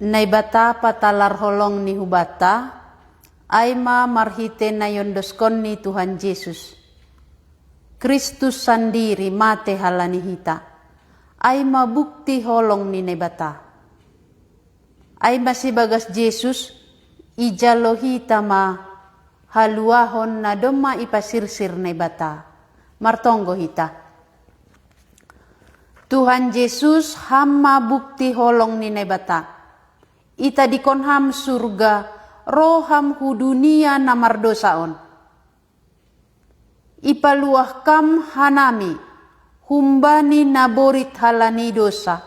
Naibata patalar holong ni hubata, ay ma marhite na yondoskon ni Tuhan Yesus. Kristus sandiri mate halani hita, ay mabukti holong ni naibata. Ay masibagas Yesus, ijalo hita ma haluahon na doma ipasirsir naibata. Martonggo hita. Tuhan Yesus hamma bukti holong ni naibata. Ita dikonham surga, roham hu dunia na mardosaon. Ipaluah kam hanami, humbani naborit halani dosa,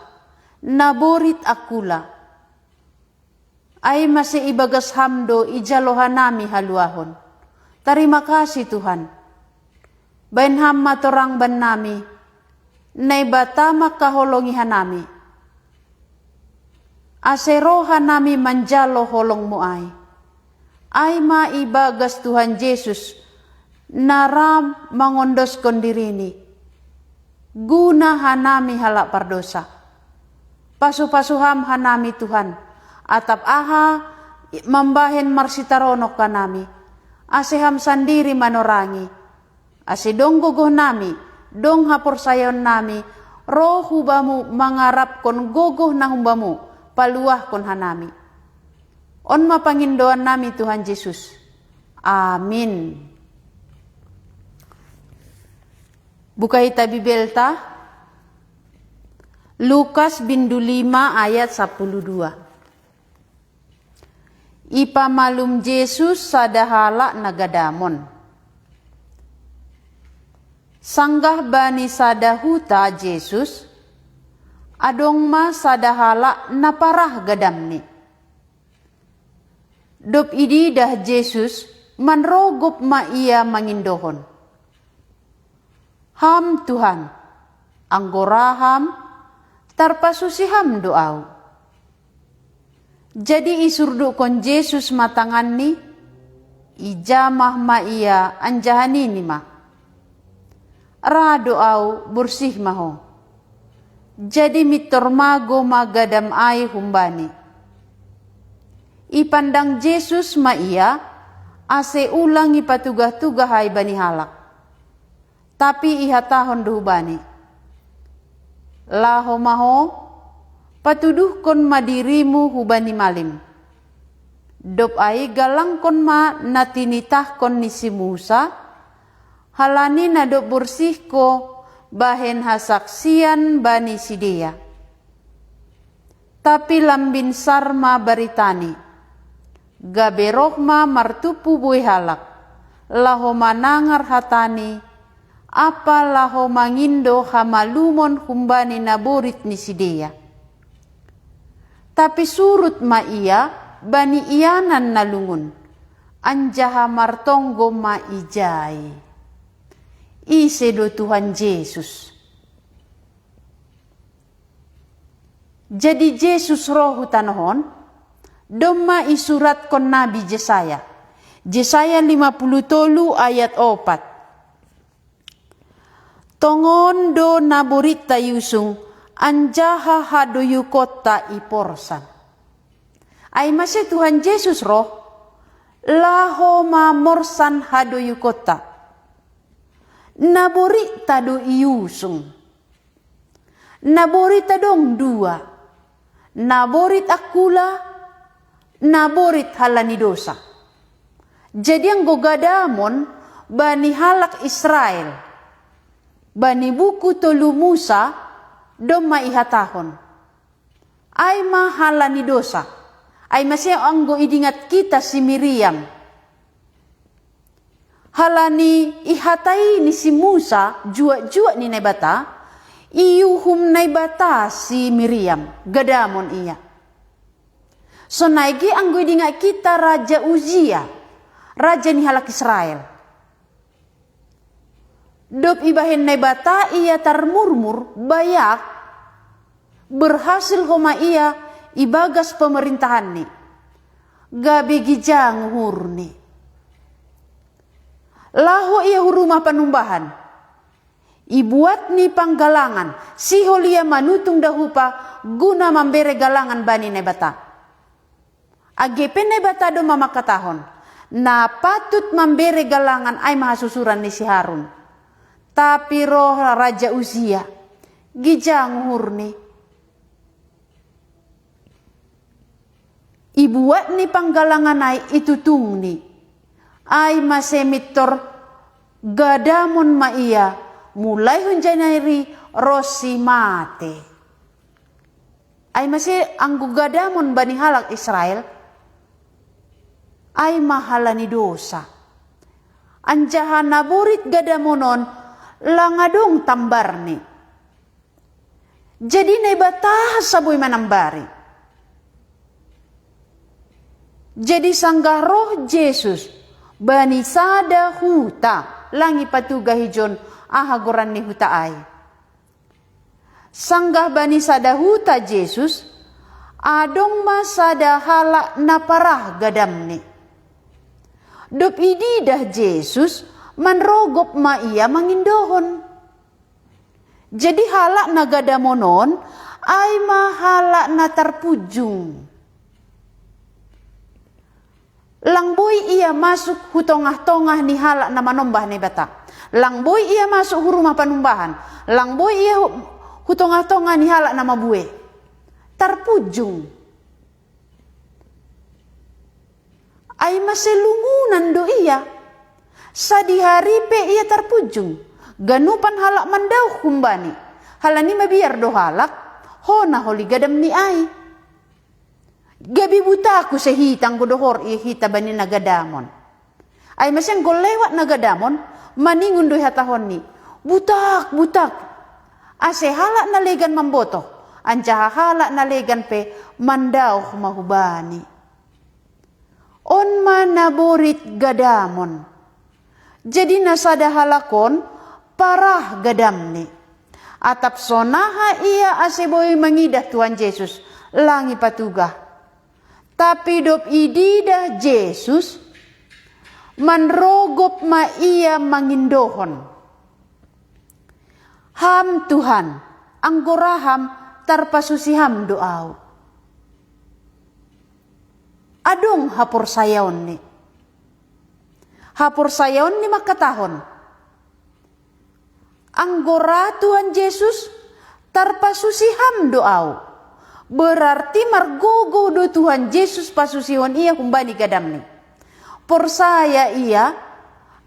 naborit akula. Ay masih ibagas hamdo ijalohanami haluahon. Terima kasih Tuhan. Bain hamma torang ban nami, naibata makaholongi hanami. Aseroha nami manjalo holong mo ay maibagas Tuhan Yesus naram mangondos kondirini guna hanami halak pardosa pasu-pasuham hanami Tuhan atap aha mambahen marsitaronok kanami aseham sandiri manorangi asidong gogoh nami dong hapor sayon nami roh hubamu mangarap kon gogoh na humbamu paluah kon hanami. On mapangindoan nami Tuhan Yesus. Amin. Buka hita Bibelta. Lukas bindu 5 ayat 12. Ipamalum Yesus sadahala nagadamon. Sanggah bani sadahuta Yesus. Adong ma sadahala na parah gadamni. Dop idi dah Yesus manrogop ma ia mangindohon. Ham Tuhan, anggoraham, tarpasusiham doau. Jadi isurdu kon Yesus matangan ni, ijamah ma ia anjahani ni ma. Ra doau bersih maho. Jadi mitormago magadam ay humbani. Ipandang Yesus ma iya, ase ulang ipatugah-tugah ay bani halak. Tapi ihatahon duhubani. Laho maho, patuduh kon madirimu hubani malim. Dop ay galang kon ma natinitah kon ni si Musa, halani na dop bersih ko, bahen hasaksian bani sidea. Tapi lambin sarma baritani. Gaberohma martupu bui halak. Laho manangar hatani. Apa laho mangindo hamalumon humbani naborit ni sidea. Tapi surut ma iya bani iyanan nalungun. Anjaha martonggo ma ijai. Isedo Tuhan Yesus. Jadi Yesus rohu tanohon, doma isurat kon Nabi Yesaya. Yesaya 53 ayat 4. Tongon do naborita yusung, anjaha hadoyu kota iporsan. Ay masih Tuhan Yesus roh, laho mamorsan hadoyu kota. Nabori tado iusung. Nabori tadong dua. Naborit akula, naborit halani dosa. Jadi ang gogadamon bani halak Israel. Bani buku tolu Musa doma ihatahon. Ay mahalani dosa. Ay masih anggo idingat kita si Miriam. Halani ihatai ni si Musa jua-jua ni naibata, iuhum naibata si Miriam, gadamon iya. So naigi anggo dinga kita Raja Uzia, raja ni halak Israel. Dop ibahin naibata ia tarmurmur bayak, berhasil homa iya ibagas pemerintahan ni. Gabi gijang hurni. Laho ia rumah panumbahan. Ibuat ni panggalangan. Si holia manutung dahupa guna membere galangan bani nebata. Agepen na batado mamakatahon. Na patut memberi galangan ay mahasusuran ni si Harun. Tapi roh Raja Uzia, gijang hurni. Ibuat ni panggalangan ay itutung ni. Ay masemitor gadamon maiya mulai hunjanari rosi mate. Ay masih anggu gadamon bani halak Israel. Ay mahala ni dosa. Anjahan naburit gadamonon langadong tambar ni. Jadi nebatah saboy manambari. Jadi sanggah roh Yesus bani sada huta langi patuga hijon ahagoran ni huta ay. Sanggah bani sada huta Yesus adong masada halak na parah gadam ni. Dop ididah Yesus manrogop ma iya mangindohon. Jadi halak na gadamonon ay mahalak na terpujung. Langboy iya masuk hutongah-tongah ni halak na manombah ni bata. Langboy iya masuk hurumah panumbahan. Langboy iya hutongah-tongah ni halak na mabue. Terpujung. Ay maselungunan do iya. Sadi hari pe iya terpujung. Ganupan halak mandau kumbani. Halani mabiar do halak. Hona holi gadam ni ay. Gabi buta aku sehitang kudohor iya hita bani nagadamon. Ay masyang golewat nagadamon. Maningun do hatahon ni. Butak. Ase halak na legan mamboto. Anjaha halak na legan pe mandau mahubani. On manaborit gadamon. Jadi nasada halakon parah gadam ni. Atap sonaha ia aseboy mangidah Tuhan Yesus langi patugah. Tapi dop ididah Yesus manrogop ma ia mangindohon. Ham Tuhan anggoraham tarpasusiham doau. Adong hapor sayaon ni. Hapor sayaon ni makatahon. Anggora Tuhan Yesus tarpasusiham doau. Berarti margogo do Tuhan Yesus pasusihon iya kumbani gadam ni. Por saya iya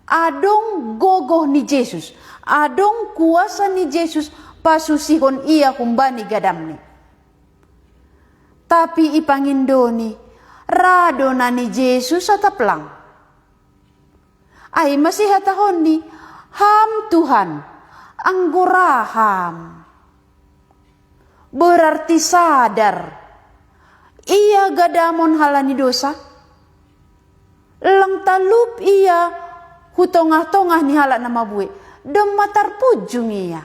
adong gogoh ni Yesus. Adong kuasa ni Yesus pasusihon iya kumbani gadam ni. Tapi ipangindoni rado na ni Yesus ataplang. Ay masih hatahon ni ham Tuhan anggoraham. Berarti sadar iya gadamon halani dosa. Lang talup iya hutongah-tongah ni halak na mabue. Dematar pujung iya.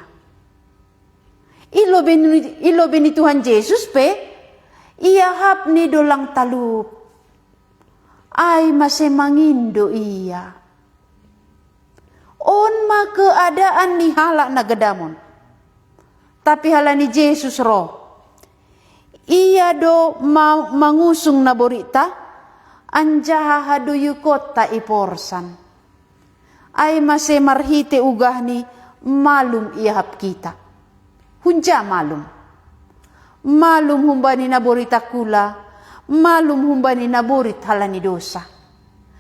Ilo beni Tuhan Yesus pe. Iya hap ni dolang talup. Ay masemangindo iya. On ma keadaan ni halak na gadamon. Tapi halani Yesus roh. Iya do mangusung na borita. Anjaha haduyu kota iporsan. Ay masemarhite ugah ni malum iya hap kita. Hunja malum. Malum humbani naborita kula, malum humbani naborit halani dosa.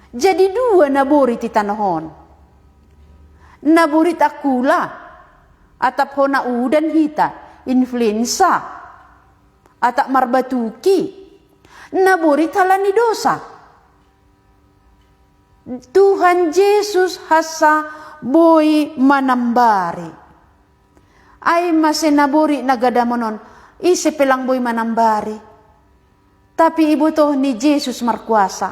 Jadi dua naborit itanahon. Naborit akula, atap hona udan hita, influenza, atap marbatuki. Naborit halani dosa. Tuhan Yesus hasa boy manambari. Ay masenabori nagadamonon. Isi pelang boy manambari. Tapi ibu toh ni Yesus markuasa.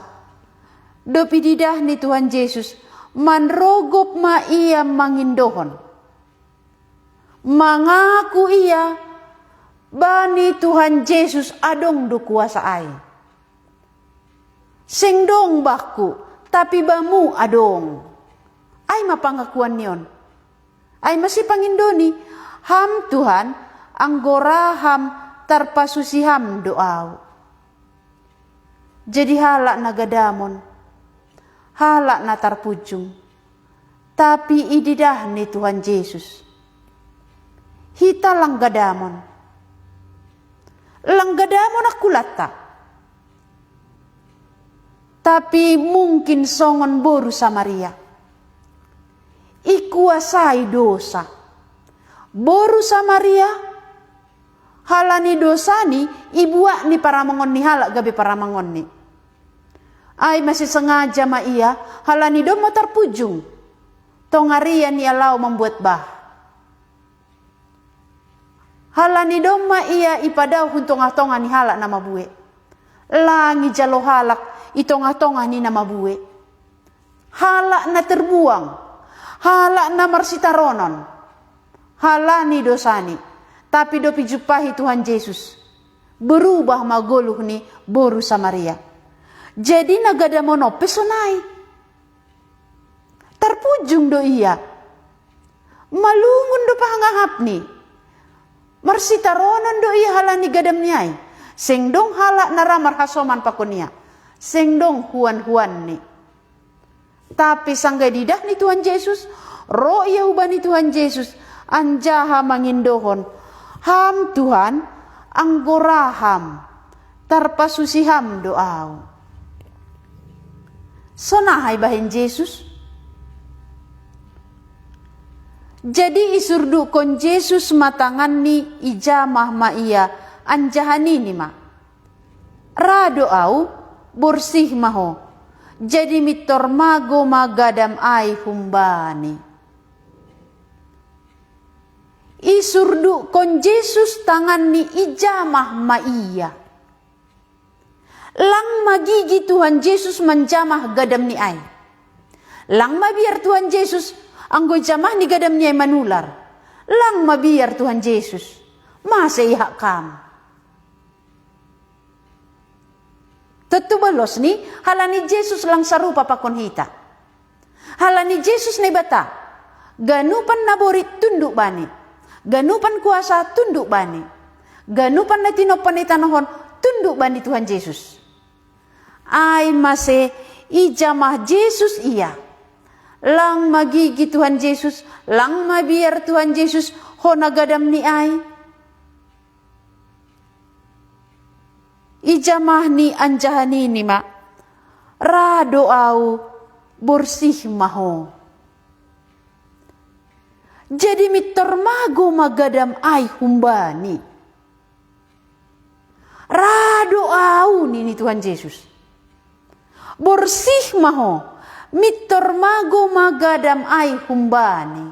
Dopi didah ni Tuhan Yesus manrogop ma ia mangindohon. Mangaku ia bani Tuhan Yesus adong do kuasa ai. Sing dong baku tapi bamu adong. Ay mapangakuan niyon. Ay masih pangindoni ham Tuhan anggoraham tarpasusiham doau. Jadi halak na gadamon, halak na tarpujung, tapi ididah ni Tuhan Yesus. Hita lang gadamon aku lata. Tapi mungkin songon boru Samaria. Ikuasai dosa. Boru Samaria halani dosa ni ibuak ni para mangon ni halak gabi para mangon ni. Ay masih sengaja ma ia halani doma terpujung. Tongarian ia lau membuat bah. Halani doma ia ipadau huntong-atongan ni halak nama bue. Langi jalo halak itong-atongan ni nama bue. Halak na terbuang. Halak na marsitaronon. Halani dosani. Tapi do pijupahi Tuhan Yesus. Berubah magoluh ni boru Samaria. Jadi nagada mono pesonai. Terpujung do iya. Malungun do pahangahap ni. Marsitaronon do iya halani gadam niay. Sengdong halak naramar hasoman pakunia. Sengdong huan-huan ni. Tapi sangga didah ni Tuhan Yesus. Roh iya hubani Tuhan Yesus. Anjaha mangindohon. Ham Tuhan. Anggoraham. Tarpasusiham doau. Sonahai bahin Yesus. Jadi isurdu kon Yesus matangan ni ijamah ma iya anjahani ni ma. Rado au bersih maho. Jadi mitor mago magadam ai humbani. Isurdu kon Yesus tangan ni ijamah ma iya. Lang magigi Tuhan Yesus menjamah gadam ni ai. Lang mabiar Tuhan Yesus anggo jamah ni gadam niya manular. Lang mabiar Tuhan Yesus. Masa ihak kam. Tetubalos ni halani Yesus lang sarupa pakon hita. Halani Yesus ni bata. Ganupan naborit tunduk bani. Ganupan kuasa tunduk bani. Ganupan na tinopan itanahon tunduk bani Tuhan Yesus. Ay mase ijamah Yesus iya. Lang magigi Tuhan Yesus, lang mabiar Tuhan Yesus, ho nagadam ni ay. Ijamah ni anjahani ni ma, rado au bersih maho. Jadi mitor mago magadam ay humbani. Rado au ni Tuhan Yesus. Bersih maho. Mitor mago magadam ay humbani.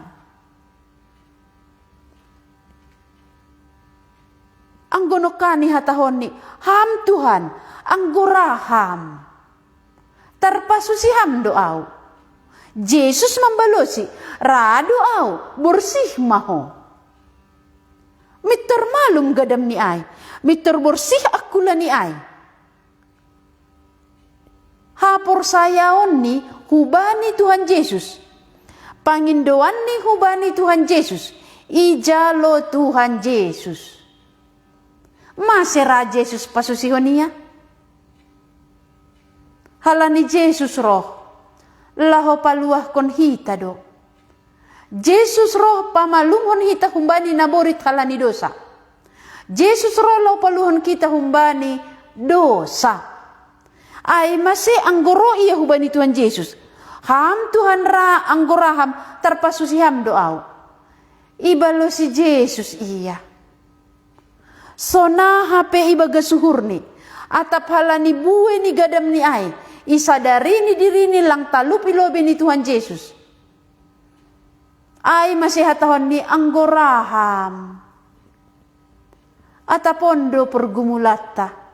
Ang gonokani hatahon ni ham Tuhan ang goraham. Tarpasusiham doaw. Yesus membalosi rado au bersih maho. Mitor malum gadam ni ay. Mitor bersih akula ni ay. Hapor sayaon ni hubani Tuhan Yesus. Pangindoan ni hubani Tuhan Yesus. Ijalo Tuhan Yesus. Masera Yesus pasusihon niya. Halani Yesus roh. Laho paluah kon hita do. Yesus roh pamalumhon hita humbani naborit halani dosa. Yesus roh laho paluhon kita humbani dosa. Ay masih anggoro iya hubani Tuhan Yesus. Ham Tuhan ra anggoraham terpasusiham doau. Ibalo si Yesus iya. Sona hape ibaga suhurni. Atap halani bue ni gadam ni ay. Isadari ni diri ni lang talupi lobe ni Tuhan Yesus. Ay masih hatahon ni anggoraham. Atapondo pergumulata.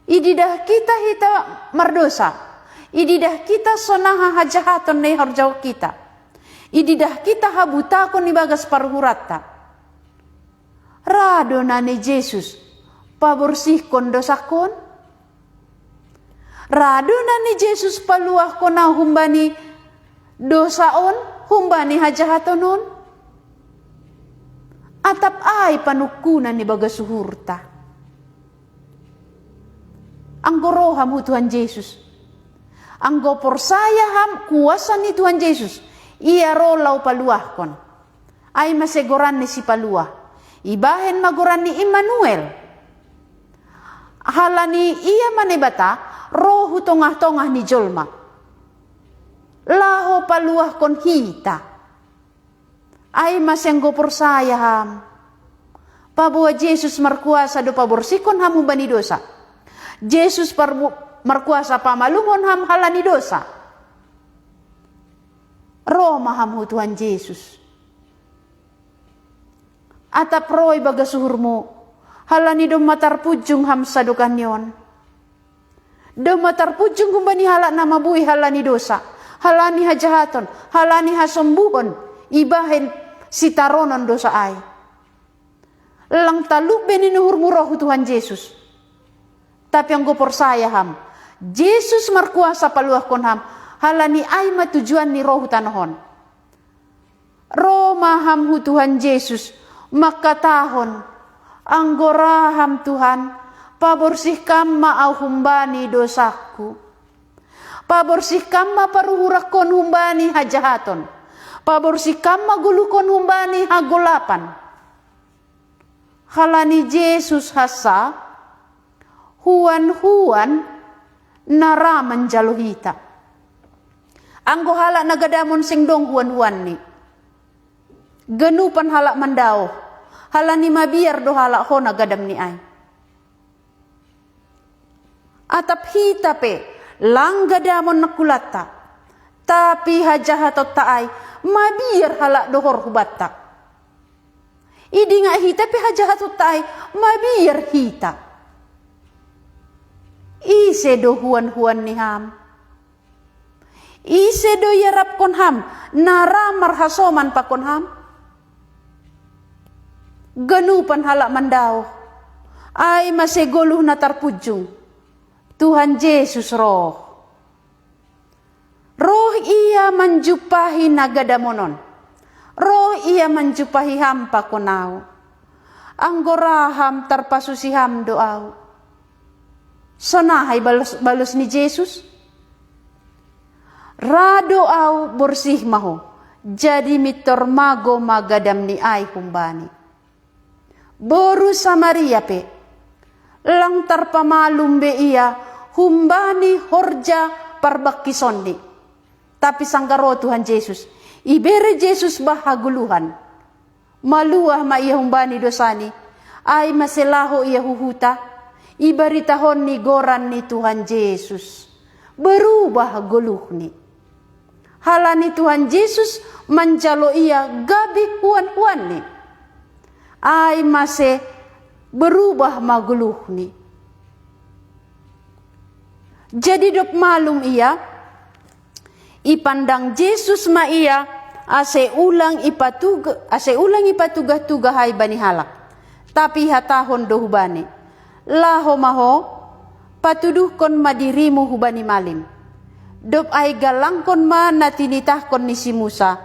Ididah kita hita mardosa. Ididah kita sonaha hajahaton ni harjau kita. Ididah kita habutakon ni bagas parhurata. Rado na ni Yesus pabersih kon dosakon. Rado na ni Yesus paluah kon na humbani dosaon, humbani hajahatonon. Atap ay panukunan ni bagas suhurta. Anggo roham hu Tuhan Yesus. Anggo persaya ham kuasa ni Tuhan Yesus. Ia rolau paluahkon. Ay masegoran ni si paluah. Ibahen magoran ni Immanuel. Halani ia manebata rohu tongah-tongah ni jolma. Laho paluah kon hita. Ay masenggo persaya ham. Pabuah Yesus markuasa do paborsikon hamu bani dosa. Yesus markuasa pamalumon ham halani dosa. Roma ham hu Tuhan Yesus. Atap roy baga suhurmu. Halani do matar pujung ham sadukan yon. Do matar pujung kumbani halak nama bui halani dosa. Halani hajahaton. Halani hasombuhon. Ibahen sitaronon dosa ay. Lang taluk beninuhurmu roh Tuhan Yesus. Tapi yang gue persaya ham. Yesus markuasa paluah kon ham. Halani ay matujuan ni roh tanohon. Roma ham hu Tuhan Yesus. Makatahon. Anggoraham Tuhan. Paborsihkan ma au humbani dosaku. Paborsihkan ma paruhurakon humbani hajahaton. Paborsihkan ma gulukon humbani hagolapan. Halani Yesus hasa. Huan naraman jalohita. Anggo halak nagadamon sing dong huan ni. Genupan halak mandao. Halani mabiar do halak ho nagadam ni ay. Atap hita pe langgadamon nakulata. Tapi hajahatot taay mabiar halak dohor hubatta. Idi nga hita pe hajahatot taay mabiar hita. Ise do huan ni ham. Ise do yarap kon ham. Naramar hasoman pa kon ham. Ganupan halak mandao. Ay masegoluh na tarpujung. Tuhan Yesus roh. Roh ia manjupahi nagadamonon. Roh ia manjupahi hampa konao. Anggoraham tarpasusiham doau. Sonahay balos ni Yesus. Rado au bersih maho. Jadi mitor mago magadam ni ay kumbani. Boru Samaria pe. Lang tarpamalum be ia. Humbani horja parbakisonni. Tapi sanggaro Tuhan Yesus. Ibere Yesus bahaguluhan. Maluah ma ia humbani dosani. Ay maselaho ia huhuta. Ibaritahon ni goran ni Tuhan Yesus. Berubah guluh ni. Halani Tuhan Yesus manjalo ia gabi huan ni. Ay mase berubah maguluh ni. Jadi dok malum ia. Ipandang Yesus ma ia. Ase ulang ipatugah hai bani halak. Tapi hatahon do hubani. Laho maho patuduh kon madirimu hubani malim. Dop ay galangkon ma natinitah kon ni si Musa.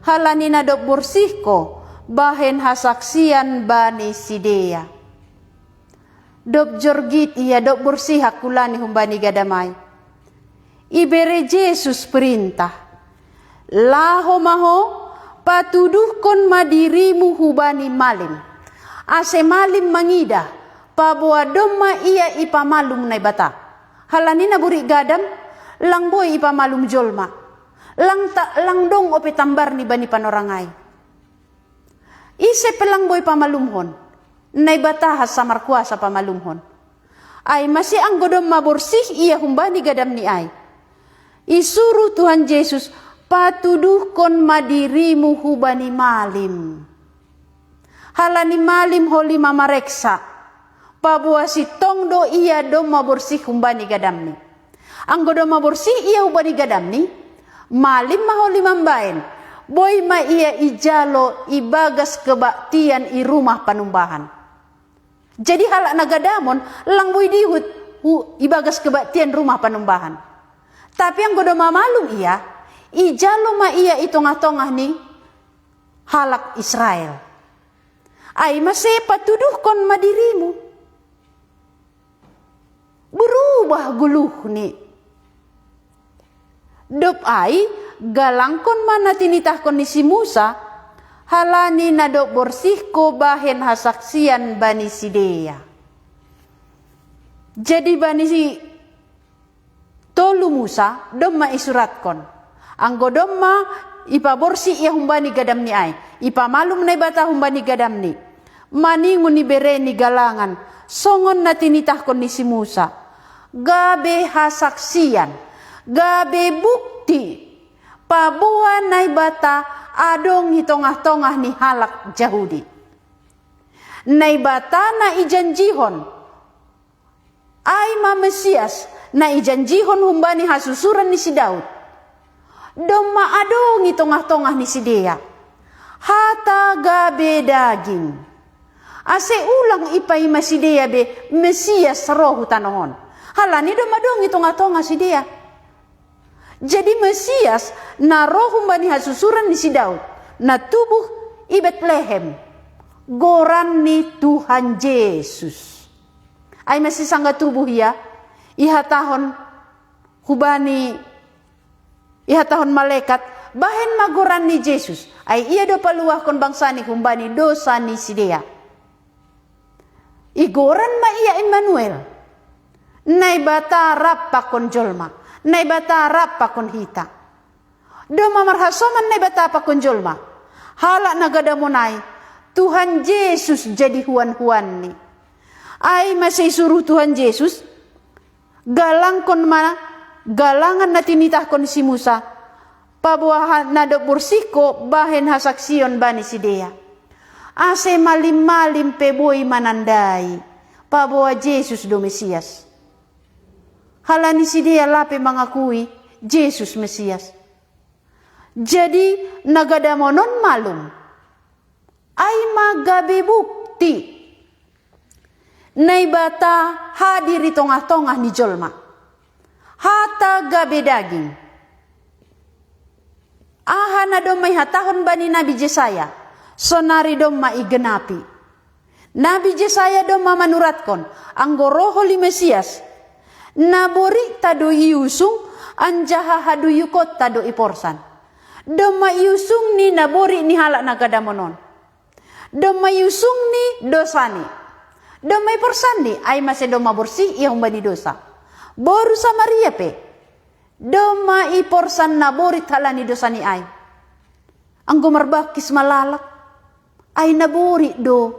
Halani na dop bersih ko bahen hasaksian bani sidea. Dop jorgit iya dop bersih hakulani humbani gadamay. Ibere Yesus perintah. Laho maho patuduh kon madirimu hubani malim. Ase malim mangida. Pabuah doma iya ipamalum na bata. Halani na buri gadam, lang boy ipamalum jolma. Lang dong ope tambar ni bani panorangay. Ise pelang boy pamalumhon. Na bata has samar kuasa pamalumhon. Ay masih ang godom maborsih iya humbani gadam ni ay. Isuru Tuhan Yesus patuduh kon madirimu hubani malim. Halani malim holi mamareksa. Pabuah si tong do iya do maborsih humbani gadam ni. Anggo do maborsih iya humbani gadam ni. Malim maholi mambain. Boy ma iya ijalo ibagas kebaktian i rumah panumbahan. Jadi halak nagadamon lang boy dihut ibagas kebaktian rumah panumbahan. Tapi anggo do mamalum iya. Ijalo ma iya itongah-tongah ni halak Israel. Ay masih patuduh kon madirimu. berubah guluh ni. Dop ai galangkon mana tinitahkon ni si Musa, halani na dop borsih ko bahen hasaksian bani Sidea. Jadi bani si tolu Musa dom ma isuratkon. Anggo dom ma ipa borsih ya humbani gadam ni ai. Ipa malum na bata humbani gadam ni. Maningun ni bere ni galangan. Songon na tinitahkon ni si Musa. Gabe hasaksian. Gabe bukti pabuan na bata adong hitongah-tongah ni halak Yahudi. Na bata na ijanjihon ay ma Mesias na ijanjihon humbani hasusuran ni si Daud. Doma adong itongah-tongah ni si Dea. Hata gabe daging. Ase ulang ipay si Dea be Mesias rohu tanongon. Halani doma adong itongah-tongah si Dea. Jadi Mesias na roh humbani hasusuran ni si Daud. Na tubuh i Betlehem. Goran ni Tuhan Yesus. Ay masih sangga tubuh ya. Ihatahon hubani. Ihatahon malaikat. Bahen magoran ni Yesus. Ay iya do paluah kon bangsa ni humbani dosa ni si Dea. Igoran ma iya Emmanuel. Nay bata rapa kon jolma. Nay bata rapa kon hita. Do mamarhasoman nay bata pa kon jolma. Hala nagada mo nay. Tuhan Yesus jadi huan-huan ni. Ay masih suruh Tuhan Yesus. Galangan na tinitah kon si Musa. Pabuahan na do bursiko bahen hasaksion bani si Dea. Ase malim-malim peboy manandai. Pabuah Yesus do Mesias. Halani si Dea lape mengakui Yesus Mesias. Jadi nagada monon malum. Ay magabe bukti. Nay bata hadir di tongah-tongah ni jolma. Hata gabe daging. Ahana dom may hatahon bani Nabi Jesaya. Sonari dom maigenapi. Nabi Jesaya dom manuratkon. Anggo roho li Mesias. Nabori tado iusung anjaha hadu yukot tado iporsan. Doma iusung ni nabori ni halak nagada monon. Doma iusung ni dosani. Doma iporsan ni ay masih doma bersih ia humbani dosa. Boru Samaria pe. Doma iporsan nabori talani dosani ay. Anggo marbakis malalak ay nabori do.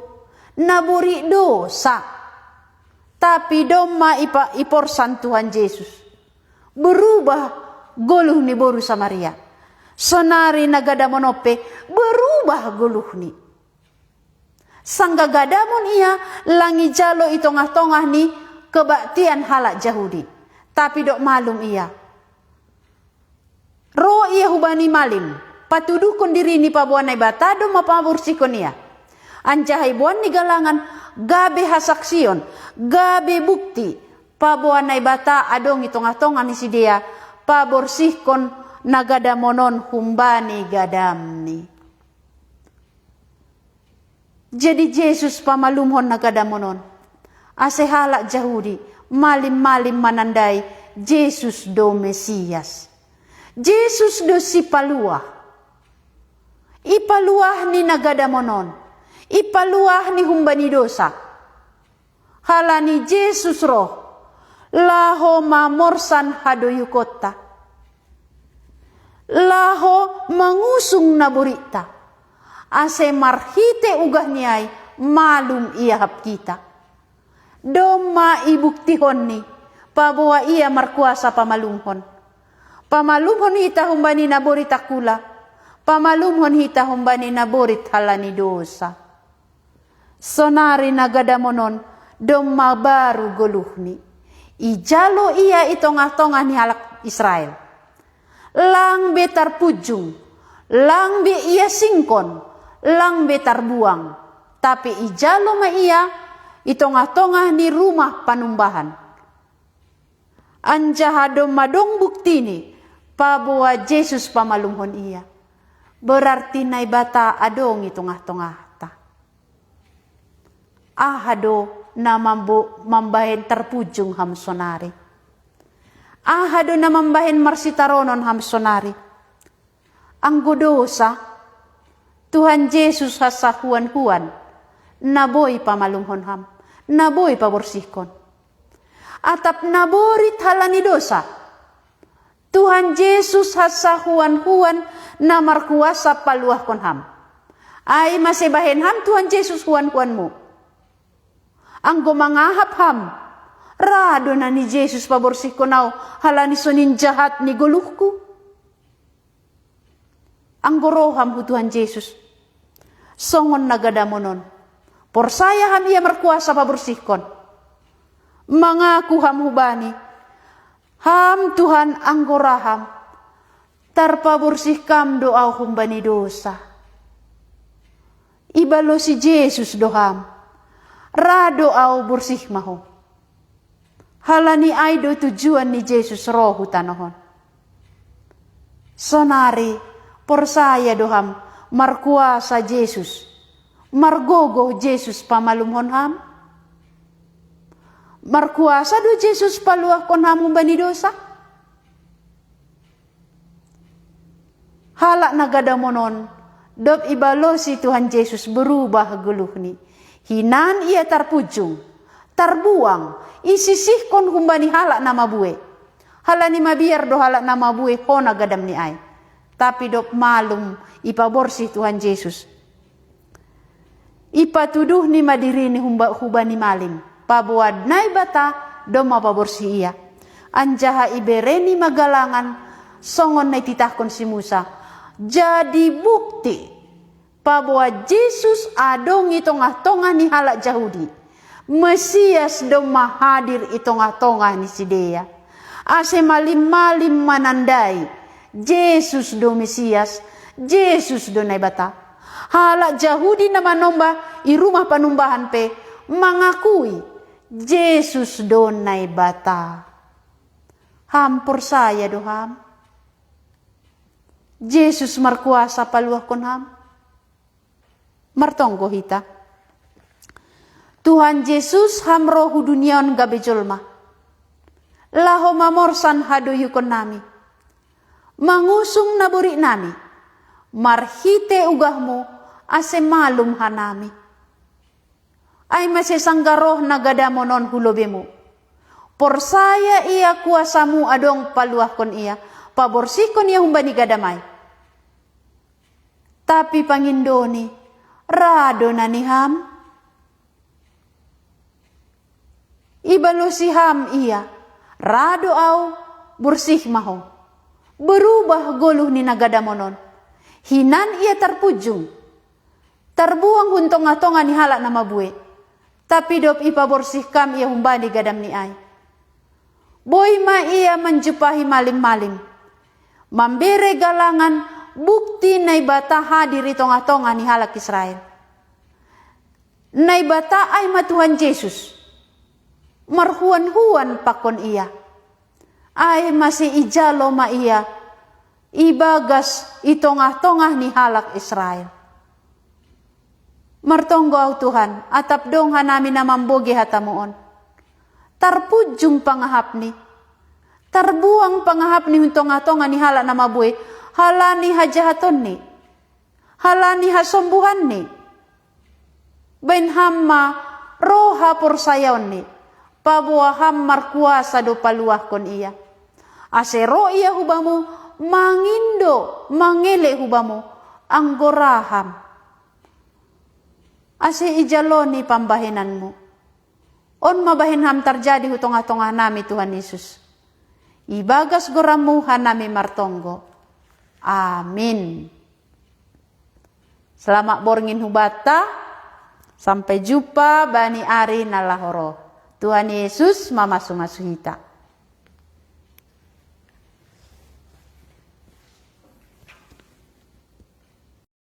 Nabori dosa. Tapi doma iporsan Tuhan Yesus. Berubah goluh ni boru Samaria. Sonari nagada monope berubah goluh ni. Sangga gadamon ia langi jalo itongah-tongah ni kebaktian halak Yahudi. Tapi dok malum ia. Roh ia hubani malim. Patudukon diri ni pabuanay bata do mapamursikon ia. Anjahai buan ni galangan gabe hasaksion, gabe bukti. Pabuanay bata adong itongah-tongah ni si Dea. Paborsihkon nagada monon humbani gadam ni. Jadi Yesus pamalumhon nagada monon. Ase halak Yahudi malim-malim manandai Yesus do Mesias. Yesus do si paluah. Ipaluah ni nagada monon. Ipaluah ni humbani dosa. Halani Yesus roh. Laho mamorsan hadoyukota. Laho mangusung na burita. Ase marhite ugah niay malum ia hap kita. Doma ibuktihon ni. Pabuwa ia markuasa pamalumhon. Pamalumhon hita humbani na burita kula. Pamalumhon hita humbani na burit halani dosa. Sonari nagada monon doma baru goluhni. Ijalo ia itongah-tongah ni halak Israel. Lang betar pujung. Lang be ia singkon. Lang betar buang. Tapi ijalo ma ia itongah-tongah ni rumah panumbahan. Anjahadom madong bukti ni. Pabuwa Yesus pamalumhon ia. Berarti nay bata adong itongah-tongah ta. Ahado na mambahin terpujung ham sonari. Ahado na mambahin marsitaronon ham sonari. Ang godosa, Tuhan Yesus hasahuan-huan, naboy pamalumhon ham, naboy paborsihkon. Atap naborit halani dosa, Tuhan Yesus hasahuan-huan na markuasa paluah kon ham. Ay masibahin ham Tuhan Yesus huan-huan mo. Ang gumangahap ham, rado na ni Jesus paborsih ko naw, halani sonin jahat ni guluhku. Ang goroham hu Tuhan Jesus, songon nagadamonon, porsaya ham iya merkuasa paborsih kon. Mangaku ham hubani, ham Tuhan ang goraham, tarpaborsih kam doa humbani dosa. Ibalo si Jesus doham, rado au bersih maho. Halani aido tujuan ni Jesus rohu tanohon. Sonari, porsaya doham, markuasa Jesus, margogo Jesus pamalumhon ham. Markuasa do Jesus paluah kon ham bani dosa. Halak nagadamonon, dop ibalo si Tuhan Yesus berubah geluhni. Hinan ia terpujung, terbuang, isisih kon humbani halak nama bue. Halani mabiar do halak nama bue hona gadam ni ai. Tapi dop malum ipaborsih Tuhan Yesus. Ipatuduh ni madirini hubani malim. Pabuad nai bata doma paborsih ia. Anjaha ibereni magalangan songon nai titahkon si Musa. Jadi bukti bahwa Yesus adong itongah-tongah ni halak Yahudi. Mesias doma hadir itongah-tongah ni sidea. Ase malim-malim manandai. Yesus do Mesias. Yesus do naibata. Halak Yahudi na manomba i rumah panumbahan pe mangakui Yesus do naibata. Hampur saya do ham. Yesus markuasa paluah kon ham. Martonggo hita. Tuhan Yesus ham rohu duniaon gabe jolma. Laho mamorsan hadoyu kon nami. Mangusung naburi nami. Marhite ugahmu ase malum hanami. Ay masesanggaroh nagadamonon hulobemu. Porsaya ia kuasamu adong paluah kon ia. Paborsih kon ia humbani gadamay. Tapi pangindoni, rado na ni ham. Ibalo si ham iya, rado au bersih maho. Berubah goluh ni nagadamonon. Hinan ia terpujung. Terbuang huntong-atongan ni halak nama bue. Tapi dop ipa bersih kam ia humbani gadam ni ay. Boy ma ia menjupahi malim-malim. Memberi galangan bukti naibata hadir di tongah-tongah ni halak Israel. Naibata ay ma Tuhan Yesus. Marhuan-huan pakon ia. Ay masih ijalo ma ia. Ibagas itongah-tongah ni halak Israel. Martonggo au Tuhan, atap dong hanami na mambogi hatamuon. Tarpujung pangahap ni. Terbuang pangahap ni huntong-atongan ni halak nama bue. Halani hajahaton ni. Halani hasombuhan ni. Ben hamma roha porsayaon ni. Pabuah hammar kuasa do paluah kon iya. Asero iya hubamu mangindo mangele hubamu anggoraham. Ase ijaloni pambahinanmu. On mabahinham terjadi hutong-atongah nami Tuhan Yesus. Ibagas goramu hanami martonggo. Amin. Selamat borngin hubata. Sampai jumpa bani ari nalahoro. Tuhan Yesus mamasu-masuhita.